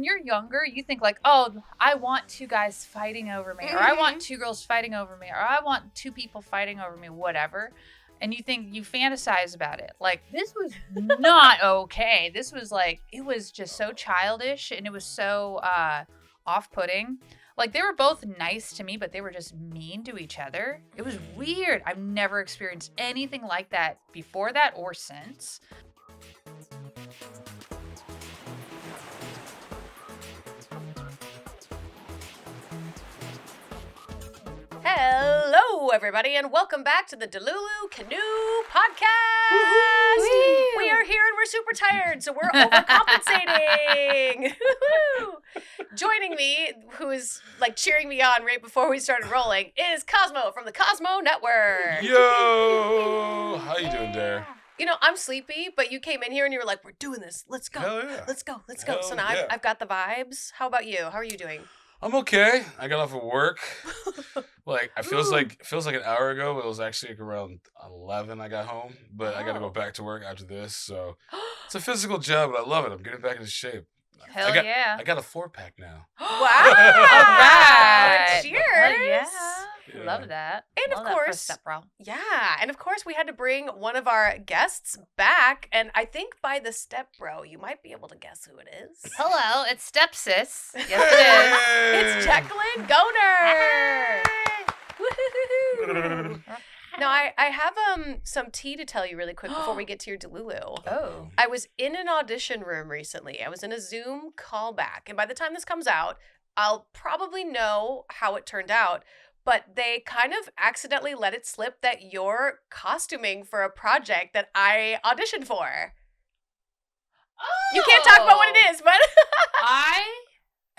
when you're younger, you think like, oh, I want two guys fighting over me, or I want two girls fighting over me, or I want two people fighting over me, whatever. And you think, you fantasize about it. Like, this was not okay. This was like, it was just so childish, and it was so off-putting. Like, they were both nice to me, but they were just mean to each other. It was weird. I've never experienced anything like that before that or since. Hello, everybody, and welcome back to the Delulu Canoe Podcast. Woo-hoo. We are here and we're super tired, so we're overcompensating. Joining me, who is like cheering me on right before we started rolling, is Cosmo from the Cosmo Network. Yo! How you doing there? You know, I'm sleepy, but you came in here and you were like, we're doing this. Let's go. Hell yeah. Let's go. Let's Hell go. So now yeah. I've got the vibes. How about you? How are you doing? I'm okay. I got off of work. It feels like an hour ago, but it was actually like around 11 I got home. But I got to go back to work after this, so it's a physical job, but I love it. I'm getting back into shape. Hell I got a 4-pack now. Wow. All right. Cheers. Hell yeah. Yeah. Love that. And Love of that first course, step, bro. yeah. And of course, we had to bring one of our guests back. And I think by the step, bro, you might be able to guess who it is. Hello, it's Stepsis. Yes, It's Jacqueline Goehner. Woo-hoo-hoo-hoo. Now, I have some tea to tell you really quick before we get to your Delulu. Oh. I was in an audition room recently. I was in a Zoom callback. And by the time this comes out, I'll probably know how it turned out. But they kind of accidentally let it slip that you're costuming for a project that I auditioned for. Oh. You can't talk about what it is, but I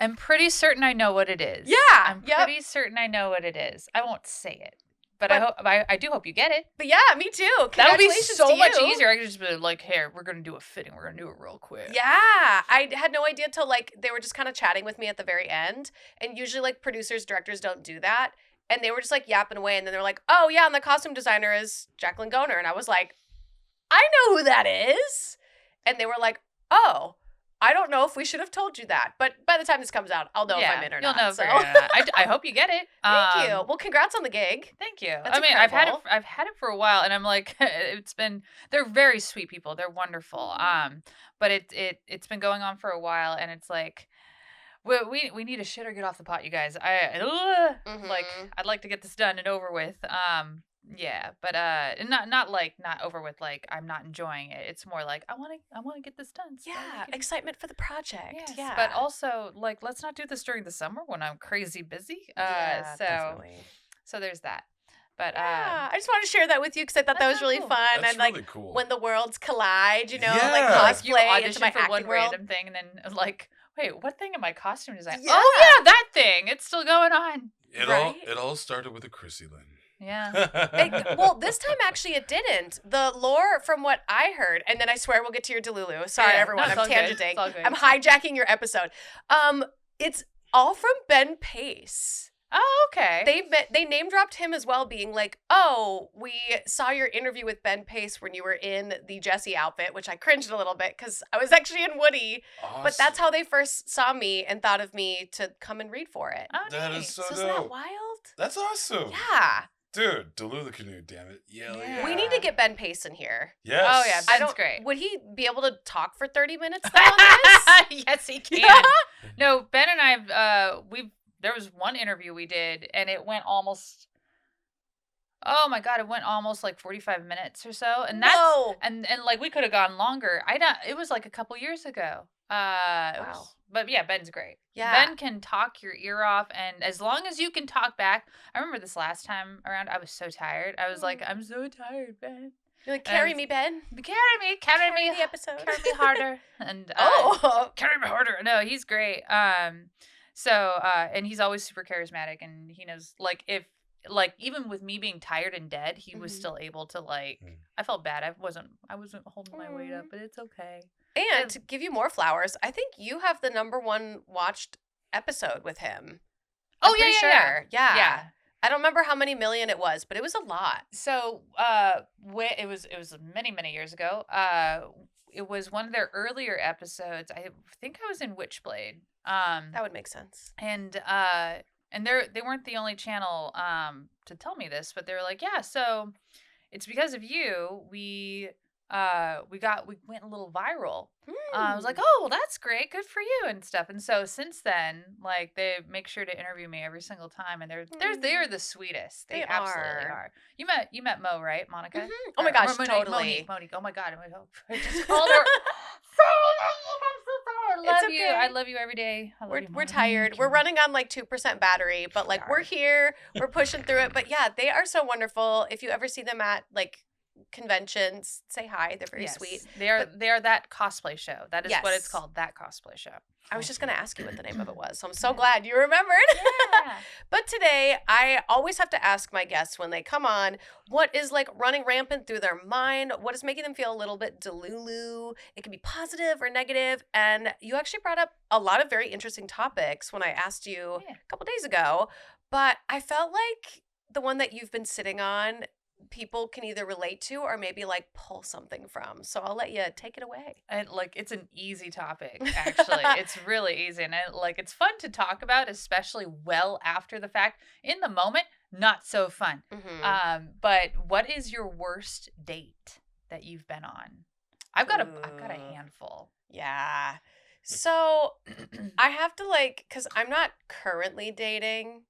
am pretty certain I know what it is. Yeah, I'm yep. pretty certain I know what it is. I won't say it. But I do hope you get it. But yeah, me too. That'll be Congratulations so to much you. easier. I could just be like, here, we're going to do a fitting. We're going to do it real quick. Yeah, I had no idea till they were just kind of chatting with me at the very end. And usually producers, directors don't do that. And they were just yapping away. And then they're like, oh yeah, and the costume designer is Jacqueline Goehner. And I was like, I know who that is. And they were like, oh, I don't know if we should have told you that. But by the time this comes out, I'll know if I'm in or you'll not. know if So. you're in or not. I hope you get it. Thank you. Well, congrats on the gig. Thank you. That's I've had incredible. it for a while, and I'm like, they're very sweet people. They're wonderful. But it's been going on for a while, and it's like, we need to shit or get off the pot, you guys. I'd like to get this done and over with. Yeah, but not over with like I'm not enjoying it. It's more like I want to get this done. So Yeah, excitement for the project. Yes, Yeah, but also like let's not do this during the summer when I'm crazy busy. definitely. So there's that. But Yeah, I just wanted to share that with you because I thought that That's was so really cool. fun. That's And really cool. when the worlds collide, Yeah. cosplay you into audition my for acting one world. random thing, and then like, wait, what thing in my costume design? Yeah. Oh yeah, that thing. It's still going on. Right? It all started with a Chrissy Lynn. Yeah. Well, this time actually it didn't. The lore, from what I heard, and then I swear we'll get to your Delulu. Sorry, Yeah, everyone, no, it's I'm all good. tangenting. It's all good. I'm hijacking your episode. It's all from Ben Pace. Oh, okay. They name dropped him as well, being like, "Oh, we saw your interview with Ben Pace when you were in the Jessie outfit," which I cringed a little bit because I was actually in Woody. Awesome. But that's how they first saw me and thought of me to come and read for it. Oh, That neat. is so Isn't that dope. wild? That's awesome. Yeah. Dude, Delulu Canoe, damn it. Yeah. Yeah. We need to get Ben Pace in here. Yes. Oh, yeah, I Ben's don't. great. Would he be able to talk for 30 minutes though on this? Yes, he can. No, Ben and I, there was one interview we did, and it went almost. Oh my God! It went almost like 45 minutes or so, and that's Whoa. and like we could have gone longer. It was like a couple years ago. Wow. But yeah, Ben's great. Yeah. Ben can talk your ear off, and as long as you can talk back. I remember this last time around, I was so tired. I was like, I'm so tired, Ben. You're like, carry me, Ben. Carry me, the episode. carry me harder. And Oh. carry me harder. No, he's great. And he's always super charismatic, and he knows even with me being tired and dead, he was still able to I felt bad. I wasn't holding my weight up, but it's okay. And to give you more flowers, I think you have the #1 watched episode with him. I'm Oh, yeah, pretty yeah, sure. Yeah. Yeah. I don't remember how many million it was, but it was a lot. So, it was many, many years ago. it was one of their earlier episodes. I think I was in Witchblade. That would make sense. And they weren't the only channel to tell me this, but they were like, yeah, so it's because of you we went a little viral. I was like, oh, well, that's great, good for you and stuff. And so since then, like, they make sure to interview me every single time, and they're the sweetest. They absolutely are. You met Mo, right, Monica? Mm-hmm. Oh my gosh, totally. Monique. Oh my god, I just called her. I love you every day. We're tired. We're running on like 2% battery, but like we're here. We're pushing through it. But yeah, they are so wonderful. If you ever see them at like conventions, say hi. They're very sweet. They are that cosplay show. That is what it's called. That cosplay show. I was just going to ask you what the name of it was, so I'm so glad you remembered. Yeah. But today, I always have to ask my guests when they come on, what is like running rampant through their mind? What is making them feel a little bit delulu? It can be positive or negative. And you actually brought up a lot of very interesting topics when I asked you a couple days ago. But I felt like the one that you've been sitting on, people can either relate to or maybe like pull something from. So I'll let you take it away. And like, it's an easy topic, actually. It's really easy. And it's fun to talk about, especially well after the fact. In the moment, not so fun. Mm-hmm. But what is your worst date that you've been on? I've got a handful. Yeah. So I have to like, because I'm not currently dating.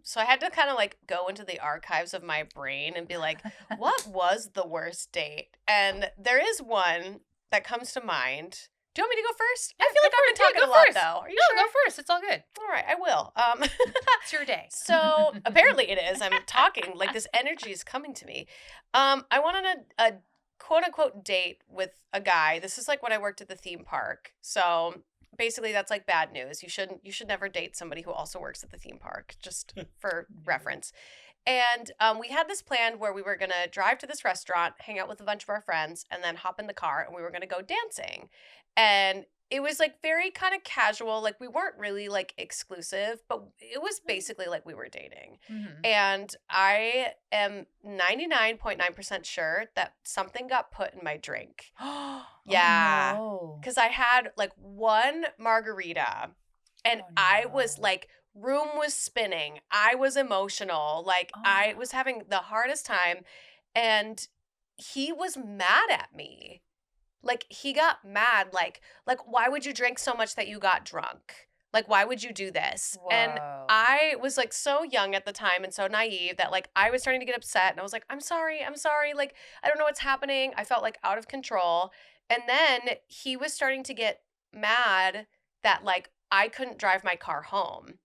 So I had to kind of like go into the archives of my brain and be like, what was the worst date? And there is one that comes to mind. Do you want me to go first? Yeah, I feel like I've been talking a lot though. Are you sure? Go first. It's all good. All right, I will. It's your day. So apparently it is. I'm talking like this energy is coming to me. I went on a quote unquote date with a guy. This is like when I worked at the theme park. So basically that's like bad news. You should never date somebody who also works at the theme park, just for reference. And we had this plan where we were going to drive to this restaurant, hang out with a bunch of our friends, and then hop in the car and we were going to go dancing. And it was like very kind of casual. Like we weren't really like exclusive, but it was basically like we were dating. Mm-hmm. And I am 99.9% sure that something got put in my drink. Yeah. Because I had like one margarita and I was like, room was spinning. I was emotional. Like I was having the hardest time. And he was mad at me. Like, he got mad, like, why would you drink so much that you got drunk? Like, why would you do this? Whoa. And I was, like, so young at the time and so naive that, like, I was starting to get upset. And I was like, I'm sorry. Like, I don't know what's happening. I felt, like, out of control. And then he was starting to get mad that, like, I couldn't drive my car home.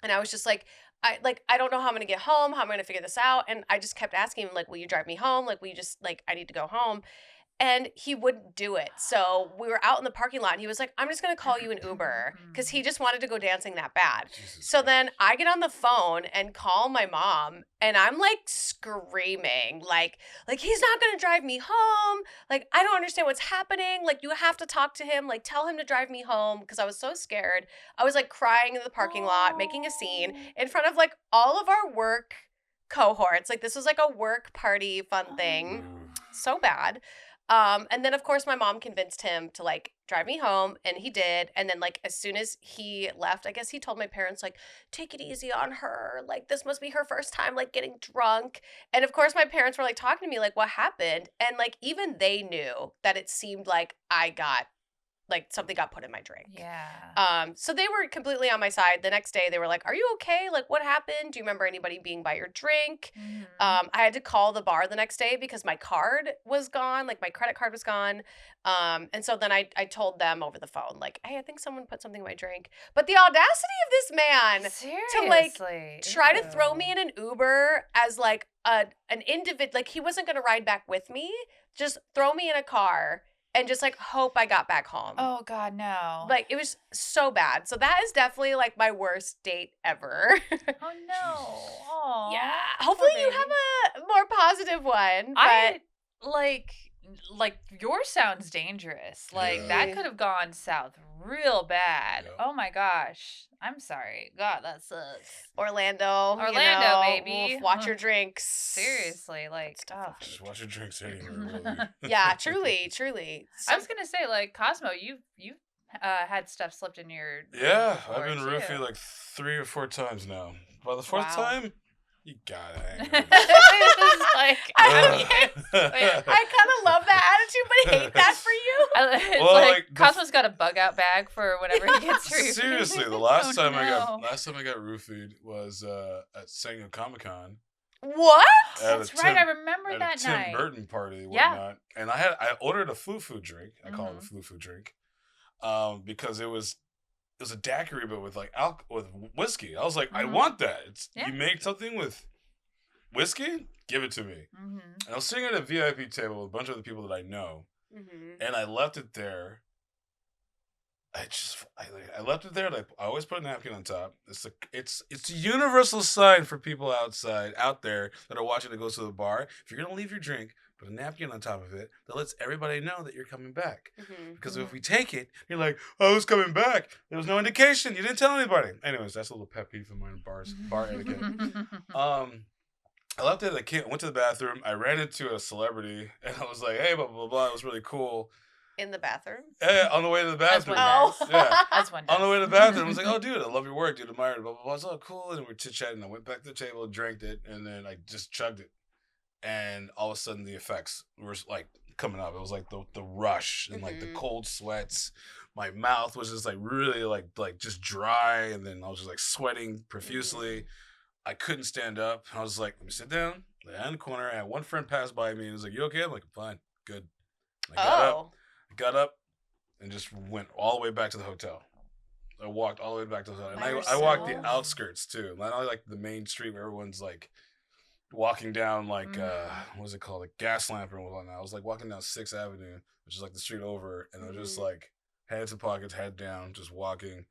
And I was just like, I don't know how I'm going to get home, how I'm going to figure this out. And I just kept asking him, like, will you drive me home? Like, will you just, like, I need to go home. And he wouldn't do it. So we were out in the parking lot and he was like, I'm just going to call you an Uber, because he just wanted to go dancing that bad. So then I get on the phone and call my mom and I'm like screaming, like he's not going to drive me home. Like, I don't understand what's happening. Like, you have to talk to him, like tell him to drive me home, because I was so scared. I was like crying in the parking lot, making a scene in front of like all of our work cohorts. Like, this was like a work party fun thing. So bad. And then of course my mom convinced him to like drive me home, and he did. And then like as soon as he left, I guess he told my parents like, take it easy on her. Like, this must be her first time like getting drunk. And of course my parents were like talking to me like, what happened? And like even they knew that it seemed like something got put in my drink. Yeah. So they were completely on my side. The next day they were like, are you okay? Like, what happened? Do you remember anybody being by your drink? Mm-hmm. I had to call the bar the next day because my card was gone. Like, my credit card was gone. And so then I told them over the phone, like, hey, I think someone put something in my drink. But the audacity of this man to like try to throw me in an Uber as like an individual, like he wasn't going to ride back with me, just throw me in a car and just, like, hope I got back home. Oh, God, no. Like, it was so bad. So that is definitely, like, my worst date ever. Oh, no. Aww. Yeah. Hopefully you have a more positive one. But like, yours sounds dangerous. Like, that could have gone south real bad. Yep. Oh, my gosh. I'm sorry. God, that sucks. Orlando, baby. Watch your drinks. Seriously, like, oh. Just watch your drinks anywhere, really. Yeah, truly. I was gonna say, like, Cosmo, you've had stuff slipped in your Yeah, before, I've been too. roofied like 3 or 4 times now. By the 4th Wow. time, you gotta hang with it. It's like, I kind of love that attitude, but I hate that for you. it's Well, like like, the Cosmo's got a bug out bag for whenever he gets roofied. Seriously, the last Oh, time I no. got roofied was at San Diego Comic-Con. What? That's right. I remember at that a Tim night. Burton party and Yeah. whatnot. And I ordered a flu drink. I call it Mm-hmm. a flu drink. Because it was a daiquiri but with like with whiskey. I was like, I Mhm. want that. Yeah. You make something with whiskey? Give it to me. Mm-hmm. And I was sitting at a VIP table with a bunch of the people that I know, and I left it there. I left it there. And I always put a napkin on top. It's a universal sign for people out there that are watching that goes to the bar. If you're gonna leave your drink, put a napkin on top of it that lets everybody know that you're coming back. Because if we take it, you're like, oh, who's coming back? There was no indication. You didn't tell anybody. Anyways, that's a little pet peeve of mine. Bar etiquette. I left it. I went to the bathroom. I ran into a celebrity, and I was like, hey, blah blah blah. It was really cool. In the bathroom? On the way to the bathroom. That's one Yeah. That's one. On the way to the bathroom, I was like, oh, dude, I love your work, dude. Admire it, blah, blah, blah. I was like, oh, cool. And we're chit-chatting. I went back to the table, drank it, and then I just chugged it. And all of a sudden, the effects were, like, coming up. It was, like, the rush and, like, the cold sweats. My mouth was just, like, really, like just dry. And then I was just, like, sweating profusely. I couldn't stand up. I was like, let me sit down. I got in the corner. I had one friend pass by me and was like, you okay? I'm like, fine. Good. I got up and just went all the way back to the hotel. I walked all the way back to the hotel. And I walked the outskirts too. Not only like the main street where everyone's like walking down like what's it called? Like Gaslamp or whatnot. I was like walking down 6th Avenue, which is like the street over, and I was just like hands in pockets, head down, just walking.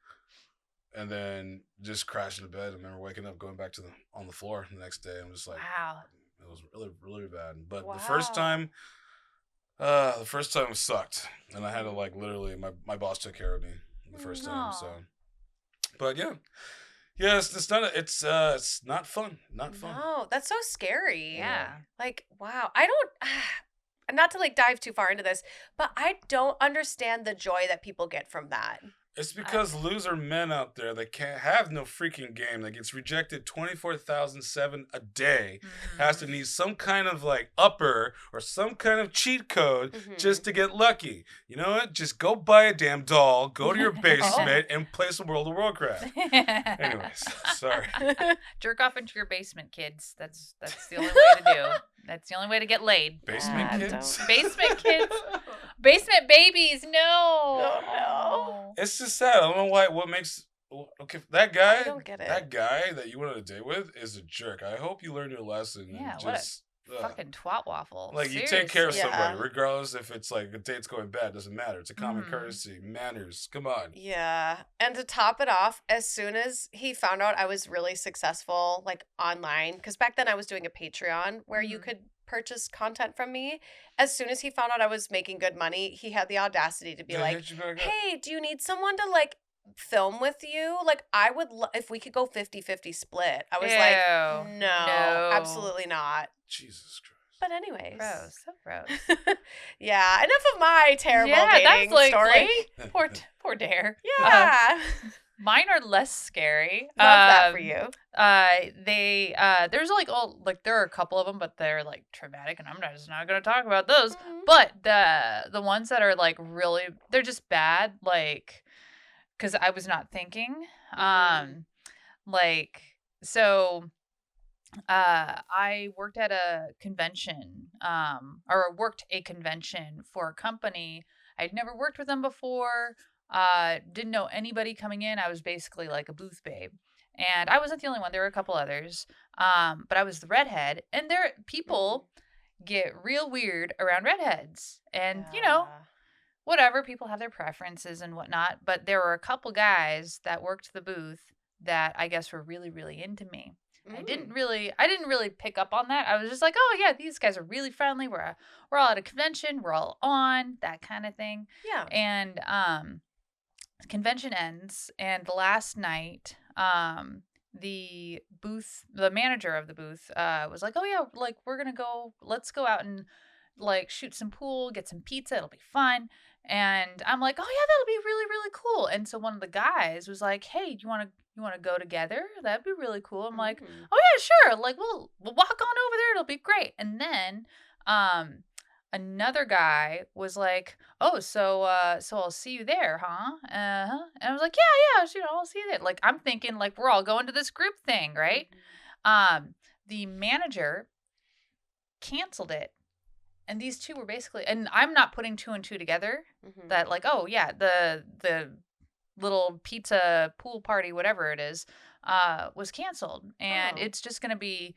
And then just crashed into bed. I remember waking up, going back on the floor the next day. I'm just like, wow. It was really, really bad. But the first time sucked, and I had to like literally my boss took care of me the first time. So, but yeah, it's not fun. Not fun. No, that's so scary. Yeah. Like, wow. I don't. Not to like dive too far into this, but I don't understand the joy that people get from that. It's because loser men out there that can't have no freaking game that gets rejected 24,007 a day has to need some kind of like upper or some kind of cheat code just to get lucky. You know what? Just go buy a damn doll, go to your basement, and play some World of Warcraft. Anyways, sorry. Jerk off into your basement, kids. That's the only way to do. That's the only way to get laid. Basement kids? Basement kids. Basement babies. No. No. It's just sad. I don't know why. What makes that guy? I don't get it. That guy that you went on a date with is a jerk. I hope you learned your lesson. Yeah. And What just a fucking twat waffle. like you take care of Seriously. somebody, regardless if it's like a date's going bad. Doesn't matter. It's a common courtesy, manners. Come on. Yeah. And to top it off, as soon as he found out I was really successful, like online, because back then I was doing a Patreon where you could purchase content from me. As soon as he found out I was making good money, he had the audacity to be They like, hit you back up. hey, do you need someone to like film with you? Like, I would, if we could go 50-50 split. I was like, no, absolutely not. Jesus Christ. But anyways. Gross. So gross. Yeah, enough of my terrible dating that's like, story. Poor Dare. Yeah. Mine are less scary. Love that for you. There's there are a couple of them, but they're like traumatic, and I'm just not gonna talk about those. But the ones that are like really, they're just bad, like, because I was not thinking. I worked at a convention, worked a convention for a company. I'd never worked with them before. Didn't know anybody coming in. I was basically like a booth babe. And I wasn't the only one. There were a couple others. But I was the redhead. And people get real weird around redheads. And, whatever. People have their preferences and whatnot. But there were a couple guys that worked the booth that I guess were really, really into me. I didn't really pick up on that. I was just like, oh yeah, these guys are really friendly. We're all at a convention. We're all on, that kind of thing. Yeah. And convention ends, and the last night, the manager of the booth, was like, "Oh yeah, like let's go out and like shoot some pool, get some pizza, it'll be fun." And I'm like, "Oh yeah, that'll be really, really cool." And so one of the guys was like, "Hey, you want to go together? That'd be really cool." I'm like, Mm. "Oh yeah, sure. Like we'll walk on over there. It'll be great." And then another guy was like, "Oh, so I'll see you there, huh?" Uh-huh. And I was like, "Yeah, yeah, I'll see you there." Like I'm thinking like we're all going to this group thing, right? The manager canceled it. And these two were basically, and I'm not putting two and two together Mhm. that like, oh yeah, the little pizza pool party, whatever it is, was canceled. And Oh. it's just going to be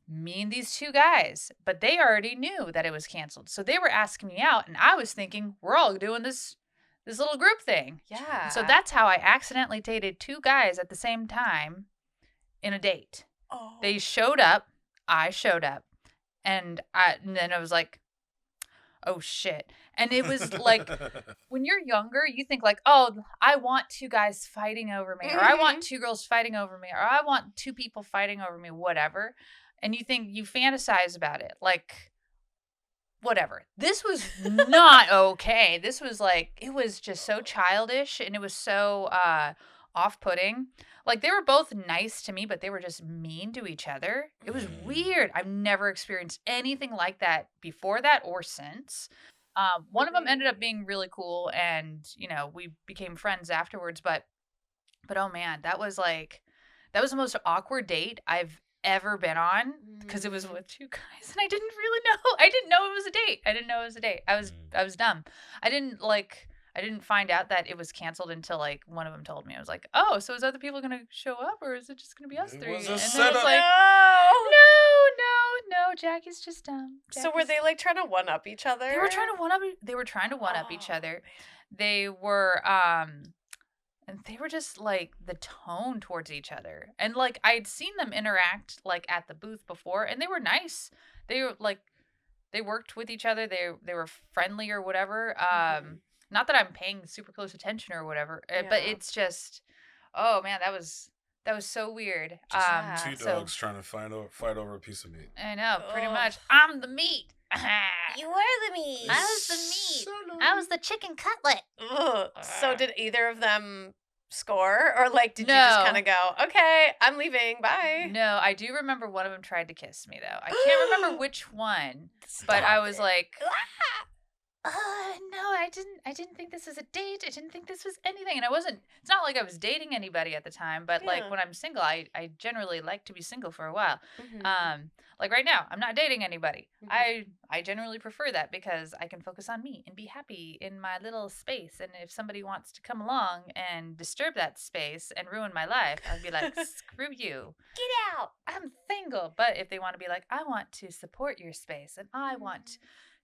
me and these two guys, but they already knew that it was canceled. So they were asking me out, and I was thinking we're all doing this little group thing. Yeah. So that's how I accidentally dated two guys at the same time in a date. Oh. They showed up, I showed up, and then I was like, "Oh shit." And it was like when you're younger, you think like, "Oh, I want two guys fighting over me, or I want two girls fighting over me, or I want two people fighting over me, whatever." And you think you fantasize about it, like whatever. This was not okay. This was like it was just so childish, and it was so off-putting. Like they were both nice to me, but they were just mean to each other. It was weird. I've never experienced anything like that before that or since. One of them ended up being really cool, and we became friends afterwards. But oh man, that was the most awkward date I've ever been on because it was with two guys, and I didn't really know. I didn't know it was a date. I was dumb. I didn't find out that it was canceled until like one of them told me. I was like, "Oh, so is other people gonna show up, or is it just gonna be us three?" was a And then I was setup. like, no, Jackie's just dumb. So were they like trying to one up each other? They were trying to one up. They were trying to one up each other. They were and they were just like the tone towards each other. And like I'd seen them interact like at the booth before, and they were nice. They were like they worked with each other. They were friendly or whatever. Not that I'm paying super close attention or whatever, but it's just oh man, that was so weird. Two dogs trying to fight over a piece of meat. I know, pretty much. I'm the meat. You were the meat. I was the meat. I was the chicken cutlet. Ugh. So did either of them score, or like did you just kind of go, "Okay, I'm leaving, bye"? No, I do remember one of them tried to kiss me though. I can't remember which one, but I was like, no, I didn't think this was a date. I didn't think this was anything. And it's not like I was dating anybody at the time, but like when I'm single, I generally like to be single for a while. Like right now, I'm not dating anybody. I generally prefer that because I can focus on me and be happy in my little space. And if somebody wants to come along and disturb that space and ruin my life, I'd be like, "Screw you. Get out. I'm single." But if they want to be like, "I want to support your space and I want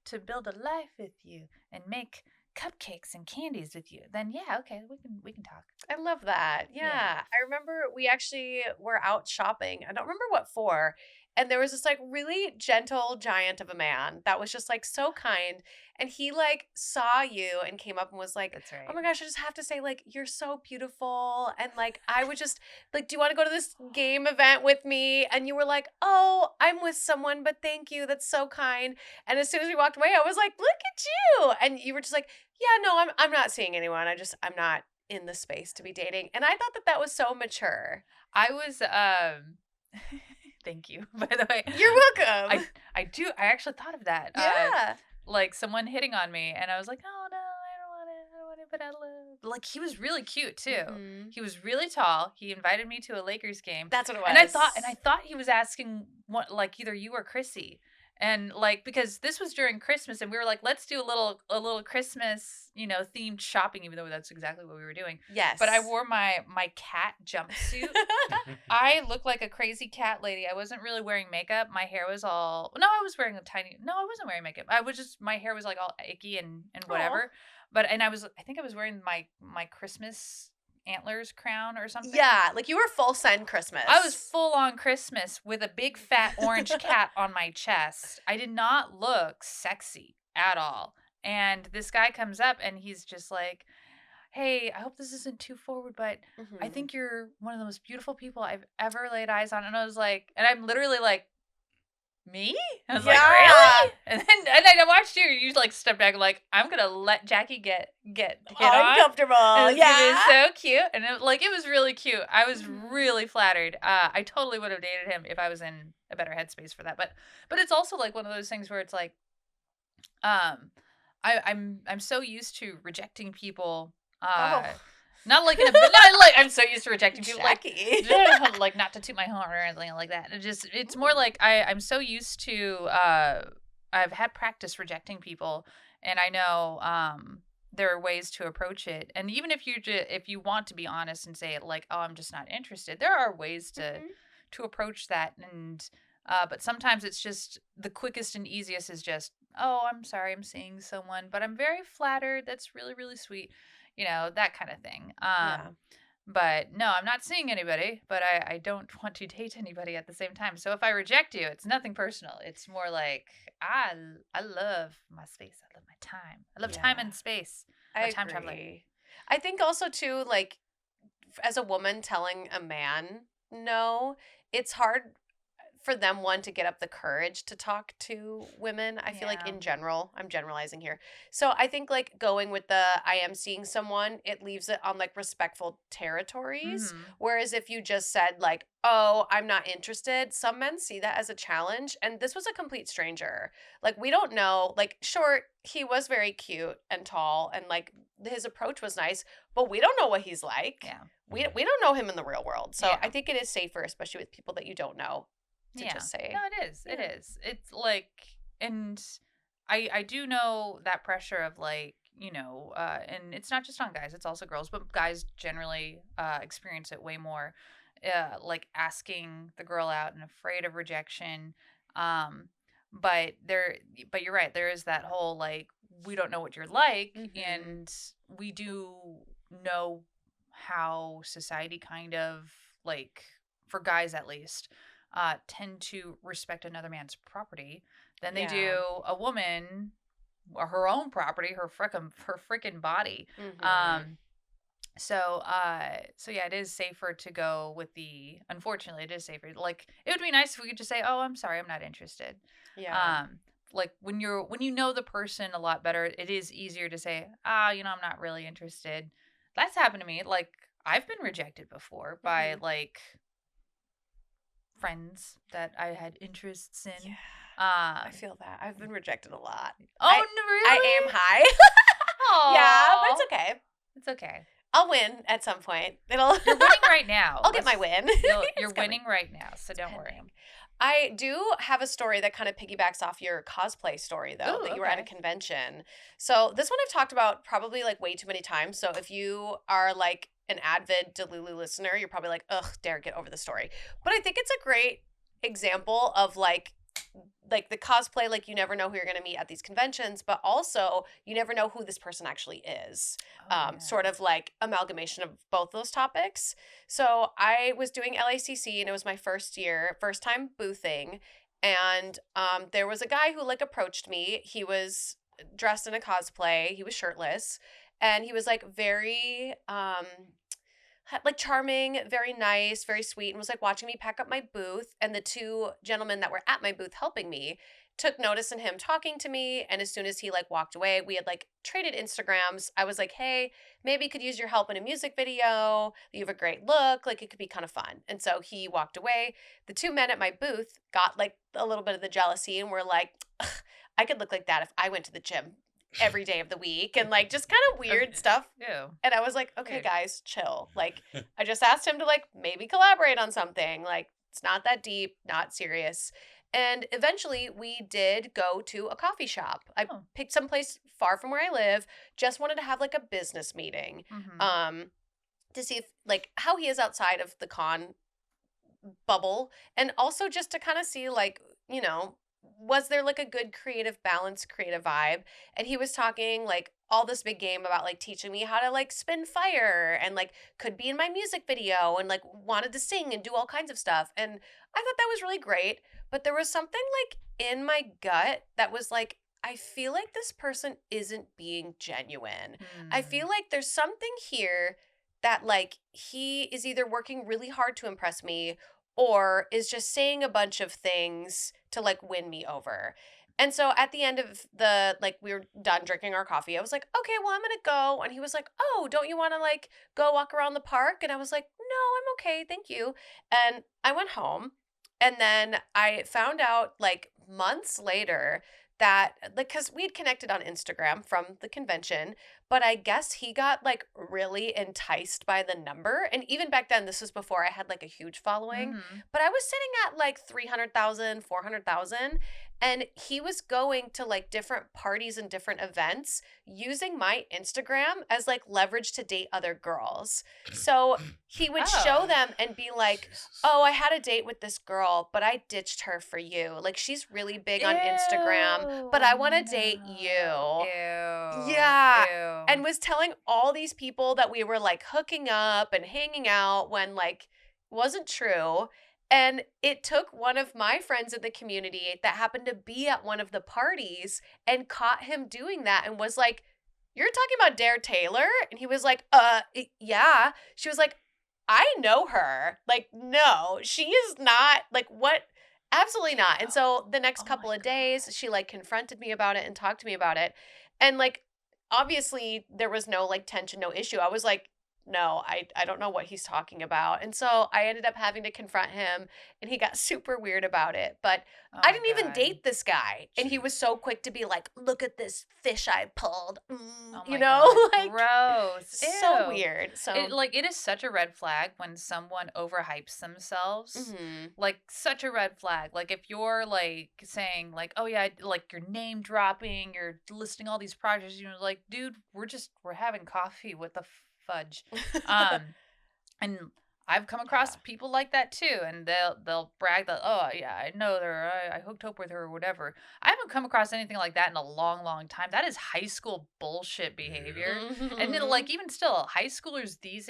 to build a life with you and make cupcakes and candies with you," then yeah, okay, we can talk. I love that. Yeah. I remember we actually were out shopping. I don't remember what for. And there was this like really gentle giant of a man that was just like so kind. And he like saw you and came up and was like, That's right. "Oh my gosh, I just have to say, like, you're so beautiful." And like, I would just like, "Do you want to go to this game event with me?" And you were like, "Oh, I'm with someone, but thank you. That's so kind." And as soon as we walked away, I was like, "Look at you." And you were just like, "Yeah, no, I'm not seeing anyone. I'm not in the space to be dating." And I thought that was so mature. I was thank you, by the way. You're welcome. I actually thought of that. Yeah. Like someone hitting on me, and I was like, "Oh no, I don't want it, but I love." Like he was really cute too. He was really tall. He invited me to a Lakers game. That's what it was. And I thought he was asking what, like either you or Chrissy. And like because this was during Christmas, and we were like, let's do a little Christmas, themed shopping, even though that's exactly what we were doing. Yes. But I wore my cat jumpsuit. I looked like a crazy cat lady. I wasn't really wearing makeup. My hair was all I was wearing I wasn't wearing makeup. My hair was like all icky and whatever. Aww. But I think I was wearing my Christmas antlers crown or something. Yeah, like you were full send Christmas. I was full on Christmas with a big fat orange cat on my chest. I did not look sexy at all. And this guy comes up and he's just like, hey, I hope this isn't too forward, but I think you're one of the most beautiful people I've ever laid eyes on. And I was like, and I'm literally like, me? I was like, really? And then I watched you. You like step back, like, I'm gonna let Jackie get on. uncomfortable. And it was so cute, and it was really cute. I was really flattered. I totally would have dated him if I was in a better headspace for that. But it's also like one of those things where it's like, I'm so used to rejecting people. Not like I'm so used to rejecting people, Jackie. like not to toot my horn or anything like that. It's more like I'm so used to I've had practice rejecting people, and I know there are ways to approach it. And even if you want to be honest and say it like, oh, I'm just not interested, there are ways to approach that. And but sometimes it's just the quickest and easiest is just, oh, I'm sorry, I'm seeing someone, but I'm very flattered. That's really, really sweet. That kind of thing. But no, I'm not seeing anybody, but I don't want to date anybody at the same time. So if I reject you, it's nothing personal. It's more like, I love my space. I love my time. I love time and space. I agree. I think also too, like, as a woman telling a man no, it's hard for them, to get up the courage to talk to women. I feel like in general, I'm generalizing here. So I think like going with I am seeing someone, it leaves it on like respectful territories. Whereas if you just said like, oh, I'm not interested, some men see that as a challenge. And this was a complete stranger. Like, we don't know, like, sure, he was very cute and tall and like his approach was nice, but we don't know what he's like. Yeah. We don't know him in the real world. So I think it is safer, especially with people that you don't know, to just say. No, it is. It is. It's like, and I do know that pressure of like, and it's not just on guys, it's also girls, but guys generally experience it way more, like asking the girl out and afraid of rejection. But you're right. There is that whole like, we don't know what you're like, and we do know how society kind of like, for guys at least, tend to respect another man's property than they do a woman or her own property, her freaking body. So yeah, it is safer to go with unfortunately it is safer. Like, it would be nice if we could just say, oh, I'm sorry, I'm not interested. Like when you know the person a lot better, it is easier to say, I'm not really interested. That's happened to me. Like, I've been rejected before by like friends that I had interests in. Yeah, I feel that. I've been rejected a lot. Oh, really? I am high. Yeah, but it's okay. It's okay. I'll win at some point. You're winning right now. I'll get my win. You're winning right now, so don't worry. I do have a story that kind of piggybacks off your cosplay story, though, that you were at a convention. So this one I've talked about probably like way too many times. So if you are like an avid Delulu listener, you're probably like, ugh, Derek, get over the story. But I think it's a great example of like the cosplay, like you never know who you're going to meet at these conventions, but also you never know who this person actually is. Sort of like amalgamation of both those topics. So I was doing LACC and it was my first time boothing. And there was a guy who like approached me. He was dressed in a cosplay. He was shirtless and he was like very like charming, very nice, very sweet, and was like watching me pack up my booth. And the two gentlemen that were at my booth helping me took notice in him talking to me. And as soon as he like walked away, we had like traded Instagrams. I was like, hey, maybe could use your help in a music video. You have a great look. Like, it could be kind of fun. And so he walked away. The two men at my booth got like a little bit of the jealousy and were like, I could look like that if I went to the gym every day of the week, and like just kind of weird stuff. And I was like, okay, guys, chill. Like, I just asked him to like maybe collaborate on something. Like, it's not that deep, not serious. And eventually we did go to a coffee shop. I picked someplace far from where I live, just wanted to have like a business meeting to see if like how he is outside of the con bubble, and also just to kind of see like, was there like a good creative balance, creative vibe? And he was talking like all this big game about like teaching me how to like spin fire and like could be in my music video and like wanted to sing and do all kinds of stuff. And I thought that was really great. But there was something like in my gut that was like, I feel like this person isn't being genuine. I Hmm. feel like there's something here that like he is either working really hard to impress me or is just saying a bunch of things to like win me over. And so at the end of the like we were done drinking our coffee, I was like, "Okay, well, I'm going to go." And he was like, "Oh, don't you want to like go walk around the park?" And I was like, "No, I'm okay. Thank you." And I went home. And then I found out like months later that like because we'd connected on Instagram from the convention, but I guess he got like really enticed by the number. And even back then, this was before I had like a huge following, Mhm. but I was sitting at like 300,000, 400,000, and he was going to like different parties and different events using my Instagram as like leverage to date other girls. So he would show Oh. them and be like, Jesus. "Oh, I had a date with this girl, but I ditched her for you. Like she's really big on Instagram, but I want to date you." Ew. Yeah. Ew. And was telling all these people that we were like hooking up and hanging out when like wasn't true. And it took one of my friends in the community that happened to be at one of the parties and caught him doing that and was like, "You're talking about Dare Taylor?" And he was like, yeah." She was like, "I know her. Like, no, she is not. Like, what? Absolutely not." And so the next Oh couple my of days, she like confronted me about it and talked to me about it. And like, obviously, there was no like tension, no issue. I was like, "No, I don't know what he's talking about." And so I ended up having to confront him and he got super weird about it. But Oh I my didn't even God. date this guy. And he was so quick to be like, "Look at this fish I pulled." Oh You my know, God. like Gross. so Ew. weird. So, It is such a red flag when someone overhypes themselves. mhm. Like such a red flag. Like if you're like saying like, oh yeah, like you're name dropping, you're listing all these projects, you're like, dude, we're having coffee. What the fudge? Um, and I've come across Yeah. people like that too, and they'll brag that, oh yeah, I know her, I hooked up with her or whatever. I haven't come across anything like that in a long, long time. That is high school bullshit behavior. And it'll, Mhm. like even still, high schoolers these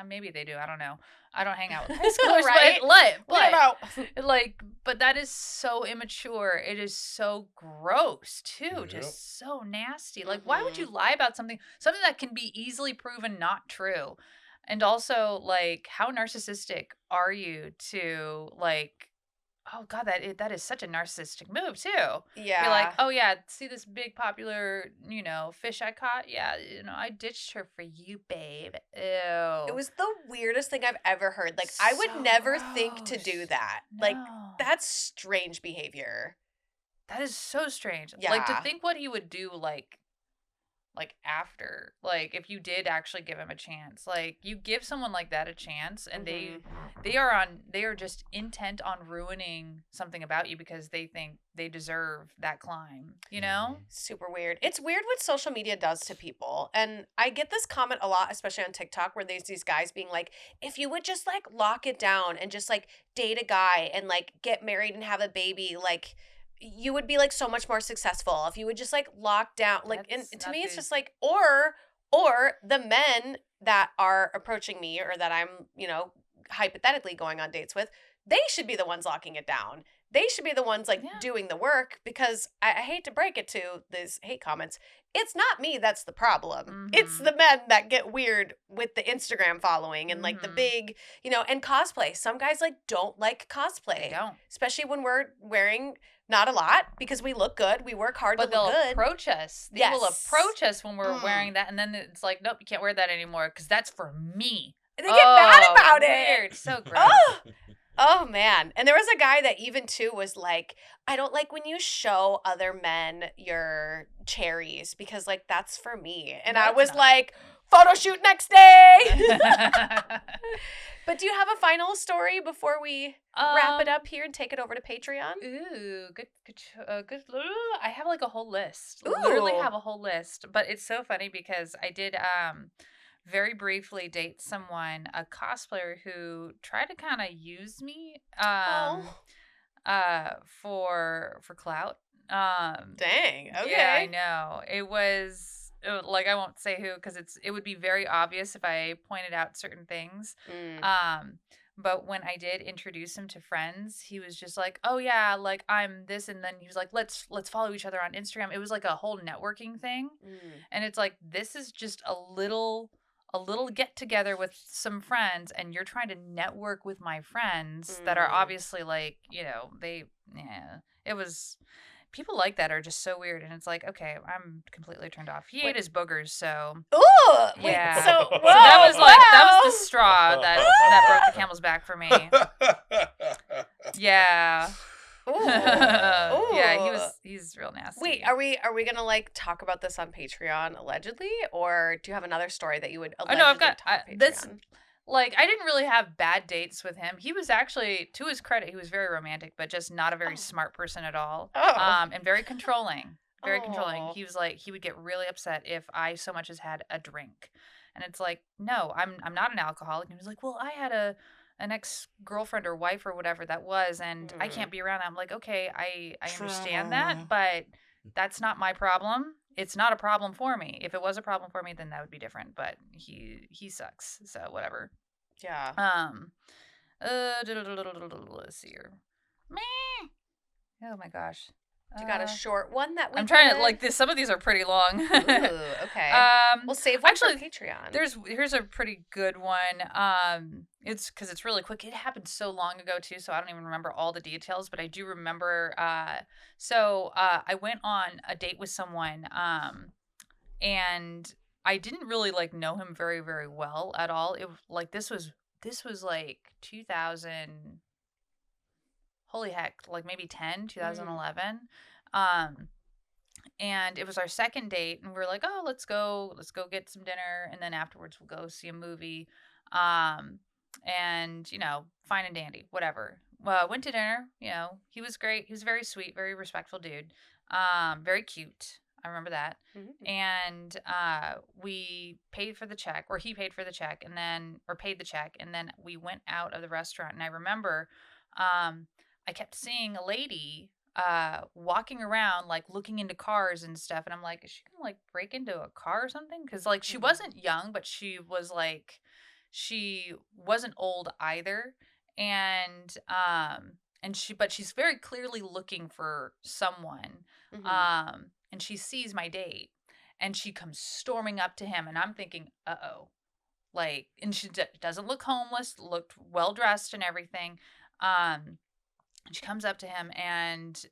maybe they do. I don't know. I don't hang out with high schoolers, Right? We don't know. like, but that is so immature. It is so gross too. Yep. Just so nasty. Like, why would Mhm. you lie about something that can be easily proven not true? And also, like, how narcissistic are you to like? Oh God, that is such a narcissistic move too. Be like, Yeah. oh yeah, see this big popular, fish I caught? Yeah, I ditched her for you, babe. It Ew. was the weirdest thing I've ever heard. Like, I would So never think to do gross. that. Like, No. that's strange behavior. That is so strange. Like to Yeah. think what he would do like after, like if you did actually give him a chance. Like you give someone like that a chance and Mhm. they are just intent on ruining something about you because they think they deserve that climb, you know? Super weird. It's weird what social media does to people. And I get this comment a lot, especially on TikTok, where there's these guys being like, if you would just like lock it down and just like date a guy and like get married and have a baby, like you would be like so much more successful if you would just like lock down like and That's to not me it's the just like or the men that are approaching me or that I'm, hypothetically going on dates with, they should be the ones locking it down. They should be the ones like yeah. doing the work because I hate to break it to these hate comments. It's not me that's the problem. It's Mhm. the men that get weird with the Instagram following and like the Mhm. big, and cosplay. Some guys like don't like They cosplay, don't. especially when we're wearing not a lot because we look good. We work hard But to look they'll good. approach us. They will Yes. approach us when we're Mm. wearing that, and then it's like, nope, you can't wear that anymore because that's for me. And they get mad about weird. it. So gross. Oh, oh man. And there was a guy that even too was like, I don't like when you show other men your cherries because like that's for me. And No, I it's was not. like, photo shoot next day. But do you have a final story before we wrap it up here and take it over to Patreon? Ooh, good. I have like a whole list. Literally Ooh. have a whole list. But it's so funny because I did very briefly date someone, a cosplayer who tried to kind of use me for clout. Dang. Okay. Yeah, I know. It was like I won't say who because it would be very obvious if I pointed out certain things. Mm. Um, But when I did introduce him to friends, he was just like, "Oh yeah, like I'm this," and then he was like, "Let's follow each other on Instagram." It was like a whole networking thing, and it's like this is just a little get together with some friends, and you're trying to network with my friends that are obviously like, it was. People like that are just so weird, and it's like, okay, I'm completely turned off. He ate his boogers, so Ooh, yeah. wait, so So that was the straw that broke the camel's back for me. Yeah. Ooh. Yeah, he's real nasty. Wait, are we gonna like talk about this on Patreon allegedly, or do you have another story that you would allegedly I've got talk on Patreon? this. Like, I didn't really have bad dates with him. He was actually, to his credit, he was very romantic, but just not a very smart person at all. And very controlling. Very controlling. He was like, he would get really upset if I so much as had a drink. And it's like, no, I'm not an alcoholic. And he was like, well, I had an ex-girlfriend or wife or whatever that was, and I can't be around that. I'm like, okay, I understand that, but that's not my problem. It's not a problem for me. If it was a problem for me, then that would be different. But he sucks. So whatever. Yeah. Let's see here. Oh my gosh. You got a short one that we I'm trying to like this. Some of these are pretty long. Ooh, okay. We'll save one for Patreon. Here's a pretty good one. It's because it's really quick. It happened so long ago too, so I don't even remember all the details, but I do remember. So I went on a date with someone, and I didn't really like know him very, very well at all. It like this was like 2000. Holy heck, like maybe 2011. And it was our second date, and we were like, oh, let's go get some dinner, and then afterwards we'll go see a movie. And fine and dandy, whatever. Well, went to dinner. He was great. He was very sweet, very respectful dude. Very cute. I remember that. And we paid for the check, or he paid for the check, paid the check, and then we went out of the restaurant. And I remember, I kept seeing a lady walking around, like looking into cars and stuff, and I'm like, is she gonna like break into a car or something? Because like she wasn't young, but she was like, she wasn't old either, and she's very clearly looking for someone. And she sees my date, and she comes storming up to him, and I'm thinking, uh-oh, like, and she doesn't look homeless, looked well dressed and everything. She comes up to him, and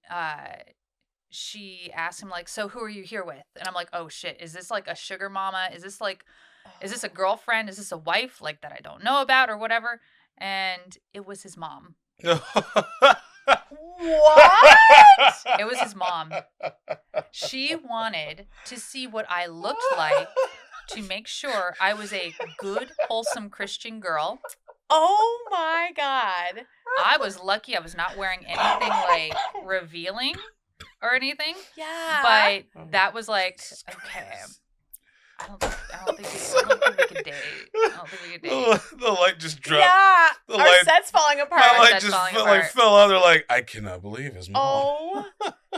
she asks him, like, so who are you here with? And I'm like, oh shit, is this like a sugar mama? Is this a girlfriend? Is this a wife like that I don't know about or whatever? And it was his mom. What? It was his mom. She wanted to see what I looked like to make sure I was a good, wholesome Christian girl. Oh my God. I was lucky I was not wearing anything like revealing or anything. Yeah. But that was like, okay. I don't think we could date. The light just dropped. Yeah. Our set's falling apart. My light just fell out. They're like, I cannot believe his mom. Oh,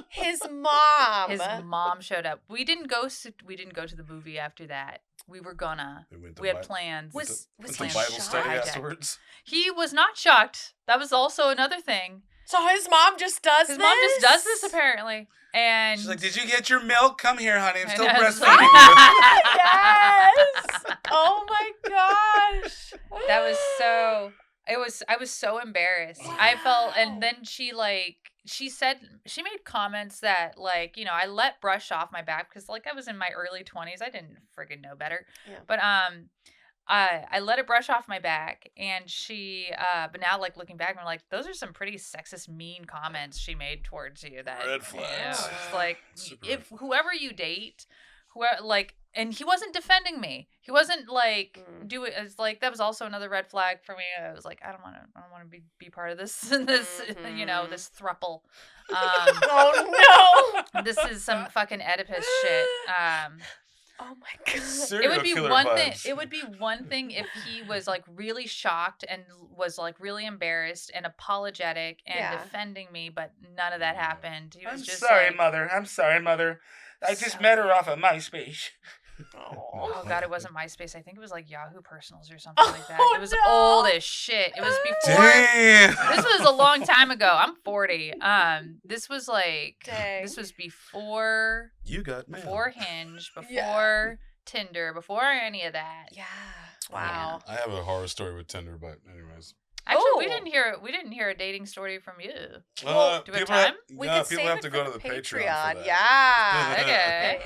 his mom. His mom showed up. We didn't go to the movie after that. We were gonna. We had plans. Was Bible study afterwards? He was not shocked. That was also another thing. So his mom just does this? His mom just does this, apparently. And she's like, did you get your milk? Come here, honey. I'm still breastfeeding you. Yes. Oh my gosh. That was so... I was so embarrassed. Wow. I felt... And then she made comments that, like, I let brush off my back because, like, I was in my early 20s. I didn't friggin' know better. Yeah. But, I let it brush off my back, and she, but now, like, looking back, I'm like, those are some pretty sexist, mean comments she made towards you. That red flags. It's like, if whoever you date, like, and he wasn't defending me. He wasn't like it's like that was also another red flag for me. I was like, I don't want to be part of this this throuple. Oh no, this is some fucking Oedipus shit. Oh my God. It would be one thing. It would be one thing if he was like really shocked and was like really embarrassed and apologetic and defending me, but none of that happened. He was I'm sorry, mother. I just met her off of MySpace. Oh God, it wasn't MySpace. I think it was like Yahoo Personals or something like that. It was old as shit. It was before. Damn. This was a long time ago. I'm 40. This was like. Dang. This was before. You got mail. Before Hinge. Before Tinder. Before any of that. Yeah. Wow. I have a horror story with Tinder, but anyways. Actually, Oh. we didn't hear a dating story from you. Well, do we have people time? We no, could people save have it to for go to the the Patreon for Patreon. that. Yeah.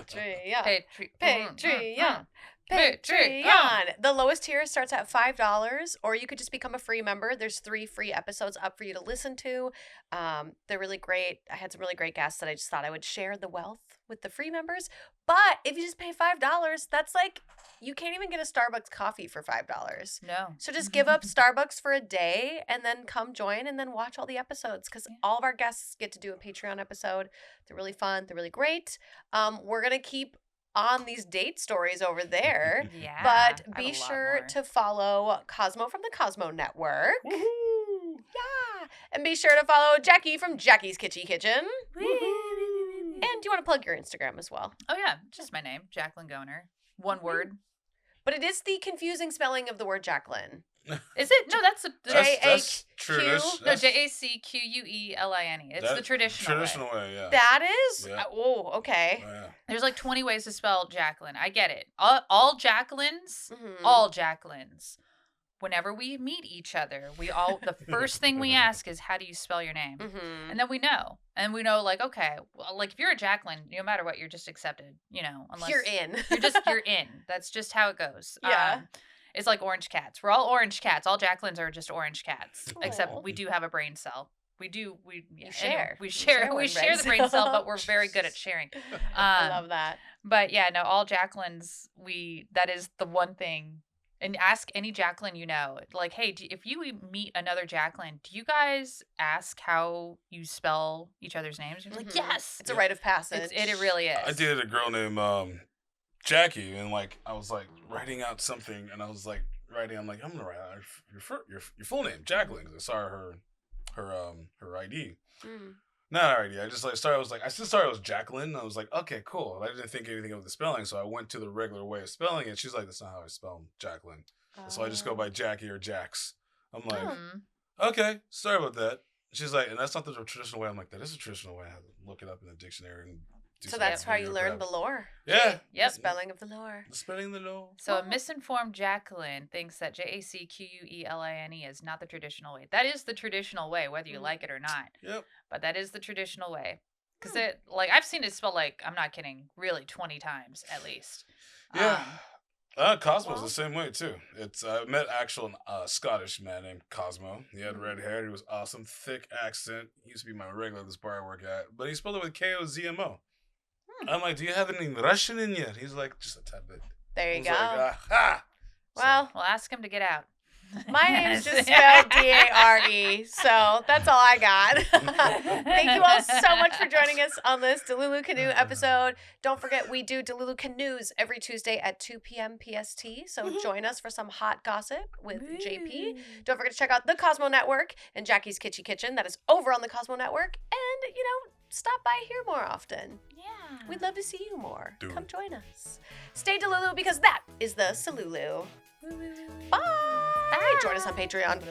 Okay. Patreon. Patreon. The lowest tier starts at $5, or you could just become a free member. There's 3 free episodes up for you to listen to. They're really great. I had some really great guests that I just thought I would share the wealth with the free members. But if you just pay $5, that's like, you can't even get a Starbucks coffee for $5. No. So just give up Starbucks for a day and then come join and then watch all the episodes, because all of our guests get to do a Patreon episode. They're really fun. They're really great. We're going to keep on these date stories over there. Yeah. But I have be a lot sure more. to follow Cosmo from the Cosmo Network. Woohoo! Yeah. And be sure to follow Jackie from Jackie's Kitschy Kitchen. And do you want to plug your Instagram as well? Oh yeah, just my name, Jacqueline Goehner. One word. But it is the confusing spelling of the word Jacqueline. Is it? No, that's the That's true. J-A-Q? no JACQUELINE. It's the traditional way. way. Yeah. That is? Yeah. Oh, okay. Oh, yeah. There's like 20 ways to spell Jacqueline. I get it. All Jacquelines, Mhm. all Jacquelines. Whenever we meet each other, the first thing we ask is, how do you spell your name? Mhm. And then we know. And we know, like, okay, well, like if you're a Jacqueline, no matter what, you're just accepted, unless You're in. you're in. That's just how it goes. Yeah. It's like orange cats. We're all orange cats. All Jacquelines are just orange cats. Aw. Except we do have a brain cell. We share. We You share share one we share the brain brain cell, cell. but we're very good at sharing. I love that. But yeah, no, all Jacquelines, that is the one thing. And ask any Jacqueline like, hey, if you meet another Jacqueline, do you guys ask how you spell each other's names? You're like, Mhm. yes. It's a rite of passage. It really is. I dated a girl named Jackie, and like I was like writing out something, and I was like I'm like, I'm gonna write out your full name, Jacqueline, because I saw her ID. Mm. Not her ID. I just started. I still started. It was Jacqueline. I was like, okay, cool. I didn't think anything of the spelling, so I went to the regular way of spelling it. She's like, that's not how I spell Jacqueline. So I just go by Jackie or Jax. I'm like, okay, sorry about that. She's like, and that's not the traditional way. I'm like, that is a traditional way. I have to look it up in the dictionary and do So some that's how you video learn grab. the lore. Yeah. Yep. The spelling of the lore. The spelling the law. So a misinformed Jacqueline thinks that JACQUELINE is not the traditional way. That is the traditional way, whether you like it or not. Yep. But that is the traditional way. Because I've seen it spelled like, I'm not kidding, really 20 times at least. Yeah. Cosmo's well- the same way too. I met actual Scottish man named Cosmo. He had red hair. He was awesome, thick accent. He used to be my regular at this bar I work at, but he spelled it with KOZMO. I'm like, do you have any Russian in you? He's like, just a tad bit. There I you was go. like, aha! Well, Well, ask him to get out. my name's just spelled D-A-R-E, so that's all I got. Thank you all so much for joining us on this Delulu Canoe episode. Don't forget, we do Delulu Canoes every Tuesday at 2 p.m. PST, so join us for some hot gossip with JP. Don't forget to check out the Cosmo Network and Jackie's Kitschy Kitchen. That is over on the Cosmo Network. And, stop by here more often. Yeah. We'd love to see you more. Do. Come join us. Stay Delulu, because that is the Salulu. Bye. Join us on Patreon.